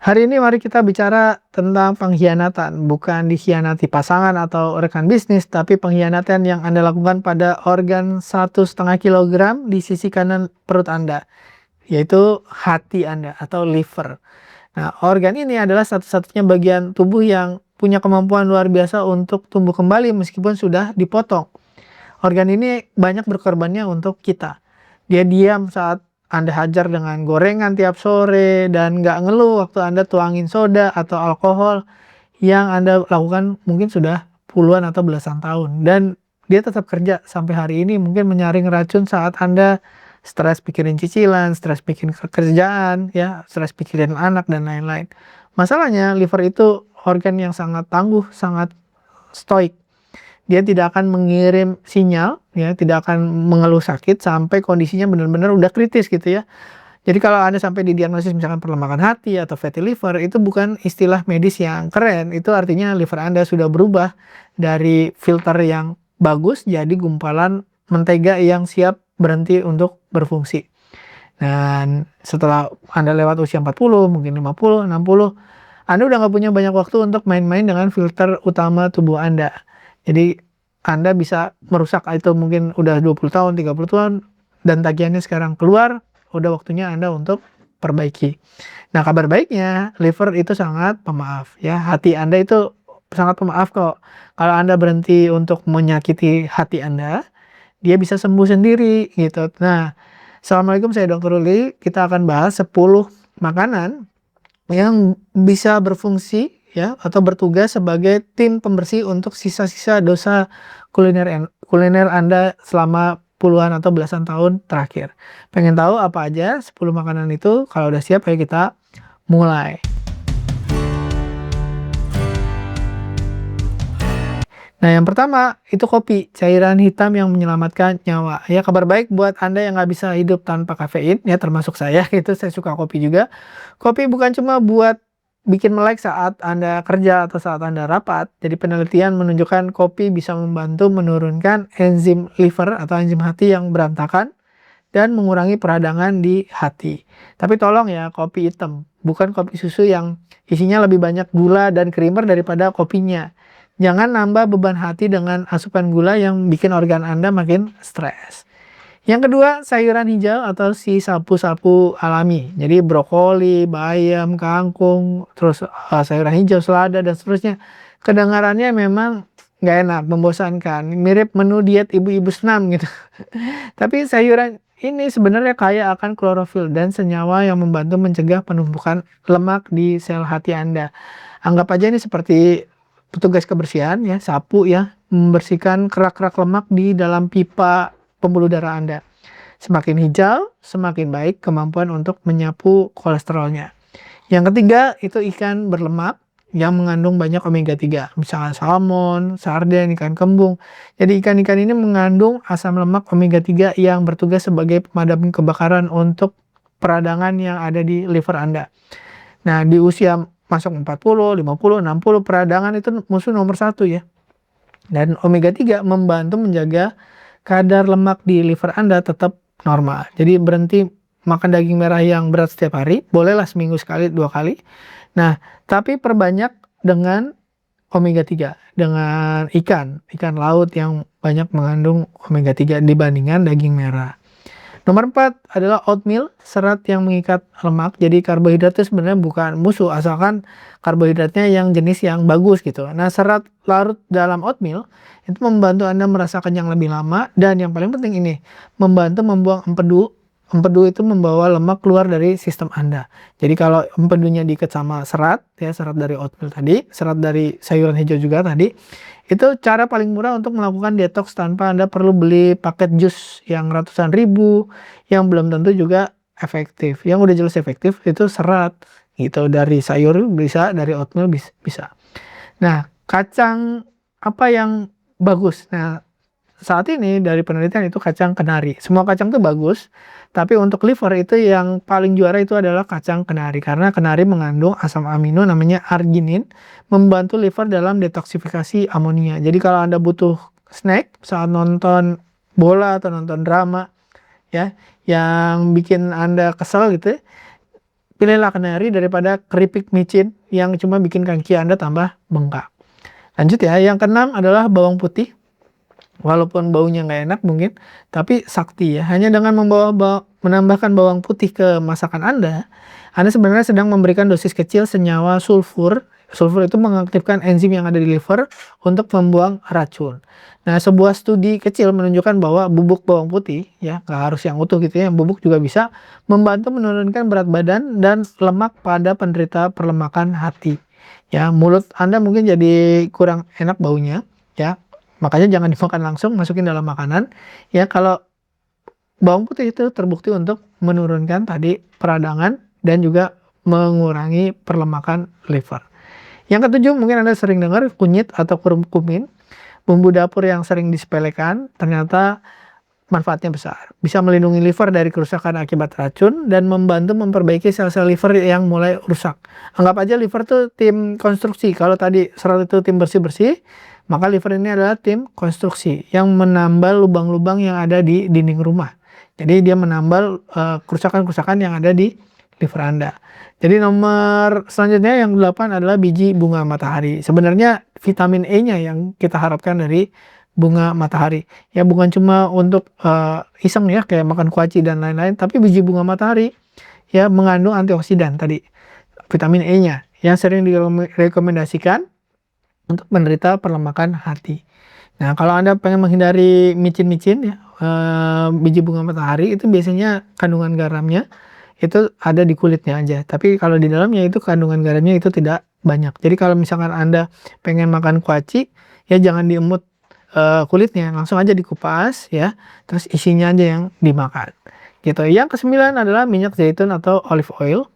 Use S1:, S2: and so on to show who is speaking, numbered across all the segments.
S1: Hari ini mari kita bicara tentang pengkhianatan, bukan dikhianati pasangan atau rekan bisnis, tapi pengkhianatan yang Anda lakukan pada organ 1,5 kilogram di sisi kanan perut Anda, yaitu hati Anda atau liver. Nah, organ ini adalah satu-satunya bagian tubuh yang punya kemampuan luar biasa untuk tumbuh kembali meskipun sudah dipotong. Organ ini banyak berkorbannya untuk kita. Dia diam saat Anda hajar dengan gorengan tiap sore dan nggak ngeluh waktu Anda tuangin soda atau alkohol yang Anda lakukan mungkin sudah puluhan atau belasan tahun. Dan dia tetap kerja sampai hari ini, mungkin menyaring racun saat Anda stres pikirin cicilan, stres pikirin kerjaan, ya, stres pikirin anak dan lain-lain. Masalahnya liver itu organ yang sangat tangguh, sangat stoik. Dia tidak akan mengirim sinyal, ya, tidak akan mengeluh sakit sampai kondisinya benar-benar udah kritis gitu ya. Jadi kalau Anda sampai didiagnosis misalkan perlemakan hati atau fatty liver, itu bukan istilah medis yang keren, itu artinya liver Anda sudah berubah dari filter yang bagus jadi gumpalan mentega yang siap berhenti untuk berfungsi. Dan setelah Anda lewat usia 40, mungkin 50, 60, Anda udah nggak punya banyak waktu untuk main-main dengan filter utama tubuh Anda. Jadi Anda bisa merusak itu mungkin udah 20 tahun, 30 tahun, dan tagihannya sekarang keluar, udah waktunya Anda untuk perbaiki. Nah, kabar baiknya, liver itu sangat pemaaf ya. Hati Anda itu sangat pemaaf kok. Kalau Anda berhenti untuk menyakiti hati Anda, dia bisa sembuh sendiri gitu. Nah, assalamualaikum, saya Dr. Ruli. Kita akan bahas 10 makanan yang bisa berfungsi ya atau bertugas sebagai tim pembersih untuk sisa-sisa dosa kuliner Anda selama puluhan atau belasan tahun terakhir. Pengen tahu apa aja 10 makanan itu? Kalau udah siap, ayo kita mulai. Nah, yang pertama itu kopi, cairan hitam yang menyelamatkan nyawa. Ya, kabar baik buat Anda yang nggak bisa hidup tanpa kafein, ya termasuk saya gitu, saya suka kopi juga. Kopi bukan cuma buat bikin melek saat Anda kerja atau saat Anda rapat. Jadi penelitian menunjukkan kopi bisa membantu menurunkan enzim liver atau enzim hati yang berantakan dan mengurangi peradangan di hati. Tapi tolong ya, kopi hitam, bukan kopi susu yang isinya lebih banyak gula dan creamer daripada kopinya. Jangan nambah beban hati dengan asupan gula yang bikin organ Anda makin stres. Yang kedua, sayuran hijau atau si sapu-sapu alami. Jadi brokoli, bayam, kangkung, terus sayuran hijau, selada, dan seterusnya. Kedengarannya memang nggak enak, membosankan. Mirip menu diet ibu-ibu senam gitu. Tapi sayuran ini sebenarnya kaya akan klorofil dan senyawa yang membantu mencegah penumpukan lemak di sel hati Anda. Anggap aja ini seperti petugas kebersihan ya, sapu ya, membersihkan kerak-kerak lemak di dalam pipa pembuluh darah Anda. Semakin hijau, semakin baik kemampuan untuk menyapu kolesterolnya. Yang ketiga, itu ikan berlemak yang mengandung banyak omega 3. Misalnya salmon, sarden, ikan kembung. Jadi ikan-ikan ini mengandung asam lemak omega 3 yang bertugas sebagai pemadam kebakaran untuk peradangan yang ada di liver Anda. Nah, di usia masuk 40, 50, 60, peradangan itu musuh nomor 1 ya. Dan omega 3 membantu menjaga kadar lemak di liver Anda tetap normal. Jadi berhenti makan daging merah yang berat setiap hari, bolehlah seminggu sekali, 2 kali. Nah, tapi perbanyak dengan omega 3, dengan ikan laut yang banyak mengandung omega 3 dibandingkan daging merah. Nomor 4 adalah oatmeal, serat yang mengikat lemak. Jadi karbohidrat itu sebenarnya bukan musuh, asalkan karbohidratnya yang jenis yang bagus gitu. Nah, serat larut dalam oatmeal itu membantu Anda merasa kenyang lebih lama, dan yang paling penting ini, membantu membuang empedu. Empedu itu membawa lemak keluar dari sistem Anda. Jadi kalau empedunya diikat sama serat, ya serat dari oatmeal tadi, serat dari sayuran hijau juga tadi, itu cara paling murah untuk melakukan detox tanpa Anda perlu beli paket jus yang ratusan ribu, yang belum tentu juga efektif. Yang udah jelas efektif itu serat gitu, dari sayur bisa, dari oatmeal bisa. Nah, kacang apa yang bagus? Nah, saat ini dari penelitian itu kacang kenari. Semua kacang itu bagus, tapi untuk liver itu yang paling juara itu adalah kacang kenari. Karena kenari mengandung asam amino namanya arginin, membantu liver dalam detoksifikasi amonia. Jadi kalau Anda butuh snack saat nonton bola atau nonton drama ya, yang bikin Anda kesel gitu, pilihlah kenari daripada keripik micin yang cuma bikin kaki Anda tambah bengkak. Lanjut ya, yang keenam adalah bawang putih. Walaupun baunya nggak enak mungkin, tapi sakti ya. Hanya dengan menambahkan bawang putih ke masakan Anda sebenarnya sedang memberikan dosis kecil senyawa sulfur. Sulfur itu mengaktifkan enzim yang ada di liver untuk membuang racun. Nah, sebuah studi kecil menunjukkan bahwa bubuk bawang putih, ya nggak harus yang utuh gitu ya, yang bubuk juga bisa membantu menurunkan berat badan dan lemak pada penderita perlemakan hati. Ya, mulut Anda mungkin jadi kurang enak baunya, ya. Makanya jangan dimakan langsung, masukin dalam makanan. Ya, kalau bawang putih itu terbukti untuk menurunkan tadi peradangan dan juga mengurangi perlemakan liver. Yang ketujuh, mungkin Anda sering dengar kunyit atau kurkumin, bumbu dapur yang sering disepelekan, ternyata manfaatnya besar. Bisa melindungi liver dari kerusakan akibat racun dan membantu memperbaiki sel-sel liver yang mulai rusak. Anggap aja liver tuh tim konstruksi. Kalau tadi serat itu tim bersih-bersih, maka liver ini adalah tim konstruksi yang menambal lubang-lubang yang ada di dinding rumah. Jadi dia menambal kerusakan-kerusakan yang ada di liver Anda. Jadi nomor selanjutnya yang 8 adalah biji bunga matahari. Sebenarnya vitamin E-nya yang kita harapkan dari bunga matahari. Ya bukan cuma untuk iseng ya kayak makan kuaci dan lain-lain, tapi biji bunga matahari ya mengandung antioksidan tadi, vitamin E-nya yang sering direkomendasikan untuk penderita perlemakan hati. Nah, kalau Anda pengen menghindari micin-micin ya, biji bunga matahari itu biasanya kandungan garamnya itu ada di kulitnya aja. Tapi kalau di dalamnya itu kandungan garamnya itu tidak banyak. Jadi kalau misalkan Anda pengen makan kuaci, ya jangan diemut kulitnya, langsung aja dikupas ya, terus isinya aja yang dimakan. Gitu. Yang kesembilan adalah minyak zaitun atau olive oil.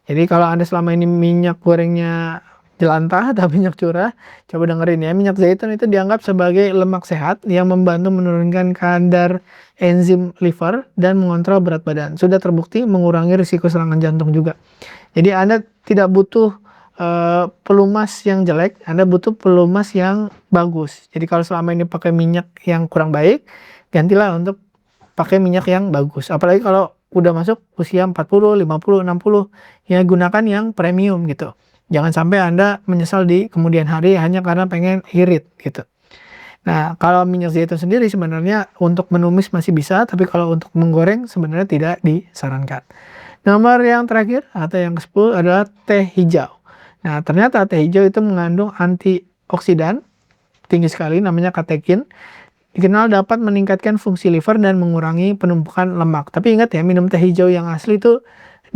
S1: Jadi kalau Anda selama ini minyak gorengnya jelantah atau minyak curah, coba dengerin ya, minyak zaitun itu dianggap sebagai lemak sehat yang membantu menurunkan kadar enzim liver dan mengontrol berat badan. Sudah terbukti mengurangi risiko serangan jantung juga. Jadi Anda tidak butuh pelumas yang jelek, Anda butuh pelumas yang bagus. Jadi kalau selama ini pakai minyak yang kurang baik, gantilah untuk pakai minyak yang bagus. Apalagi kalau udah masuk usia 40, 50, 60, ya gunakan yang premium gitu. Jangan sampai Anda menyesal di kemudian hari hanya karena pengen irit gitu. Nah, kalau minyak zaitun sendiri sebenarnya untuk menumis masih bisa, tapi kalau untuk menggoreng sebenarnya tidak disarankan. Nomor yang terakhir atau yang ke-10 adalah teh hijau. Nah, ternyata teh hijau itu mengandung antioksidan tinggi sekali namanya katekin. Dikenal dapat meningkatkan fungsi liver dan mengurangi penumpukan lemak. Tapi ingat ya, minum teh hijau yang asli itu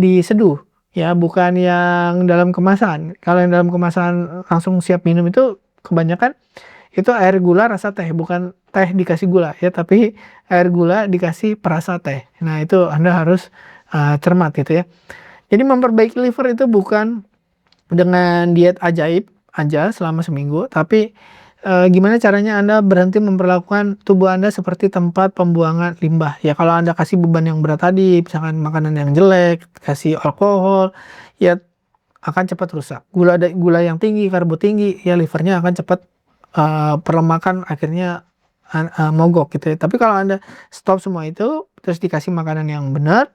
S1: diseduh ya, bukan yang dalam kemasan. Kalau yang dalam kemasan langsung siap minum itu kebanyakan itu air gula rasa teh, bukan teh dikasih gula ya, tapi air gula dikasih perasa teh. Nah, itu Anda harus cermat gitu ya. Jadi memperbaiki liver itu bukan dengan diet ajaib aja selama seminggu, tapi gimana caranya Anda berhenti memperlakukan tubuh Anda seperti tempat pembuangan limbah. Ya kalau Anda kasih beban yang berat tadi, misalkan makanan yang jelek, kasih alkohol, ya akan cepat rusak. Gula yang tinggi, karbo tinggi, ya livernya akan cepat perlemakan akhirnya mogok gitu ya. Tapi kalau Anda stop semua itu, terus dikasih makanan yang benar,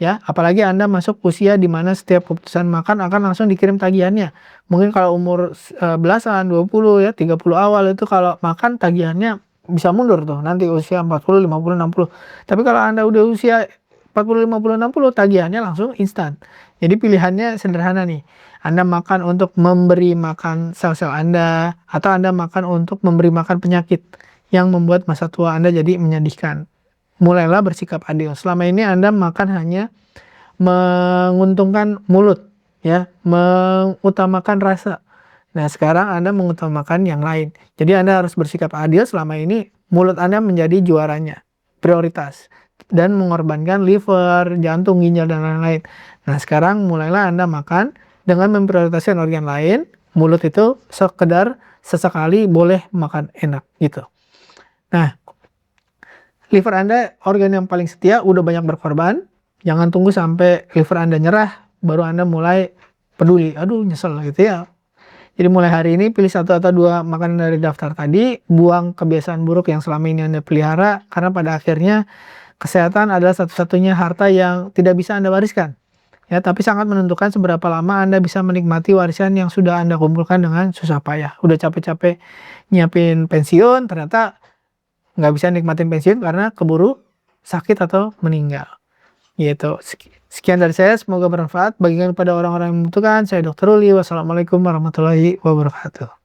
S1: ya apalagi Anda masuk usia di mana setiap keputusan makan akan langsung dikirim tagihannya. Mungkin kalau umur belasan, 20 ya, 30 awal itu kalau makan tagihannya bisa mundur tuh nanti usia 40, 50, 60. Tapi kalau Anda udah usia 40, 50, 60 tagihannya langsung instan. Jadi pilihannya sederhana nih. Anda makan untuk memberi makan sel-sel Anda atau Anda makan untuk memberi makan penyakit yang membuat masa tua Anda jadi menyedihkan. Mulailah bersikap adil. Selama ini Anda makan hanya menguntungkan mulut, ya, mengutamakan rasa. Nah, sekarang Anda mengutamakan yang lain. Jadi Anda harus bersikap adil. Selama ini mulut Anda menjadi juaranya, prioritas, dan mengorbankan liver, jantung, ginjal, dan lain-lain. Nah, sekarang mulailah Anda makan dengan memprioritaskan organ lain. Mulut itu sekedar sesekali boleh makan enak gitu. Nah, liver Anda organ yang paling setia, udah banyak berkorban. Jangan tunggu sampai liver Anda nyerah, baru Anda mulai peduli. Aduh, nyesel gitu ya. Jadi mulai hari ini pilih satu atau dua makanan dari daftar tadi, buang kebiasaan buruk yang selama ini Anda pelihara, karena pada akhirnya kesehatan adalah satu-satunya harta yang tidak bisa Anda wariskan. ya, tapi sangat menentukan seberapa lama Anda bisa menikmati warisan yang sudah Anda kumpulkan dengan susah payah. Udah capek-capek nyiapin pensiun, ternyata nggak bisa nikmatin pensiun karena keburu sakit atau meninggal, gitu. Sekian dari saya, semoga bermanfaat bagikan kepada orang-orang yang membutuhkan. Saya Dr. Ruli, wassalamualaikum warahmatullahi wabarakatuh.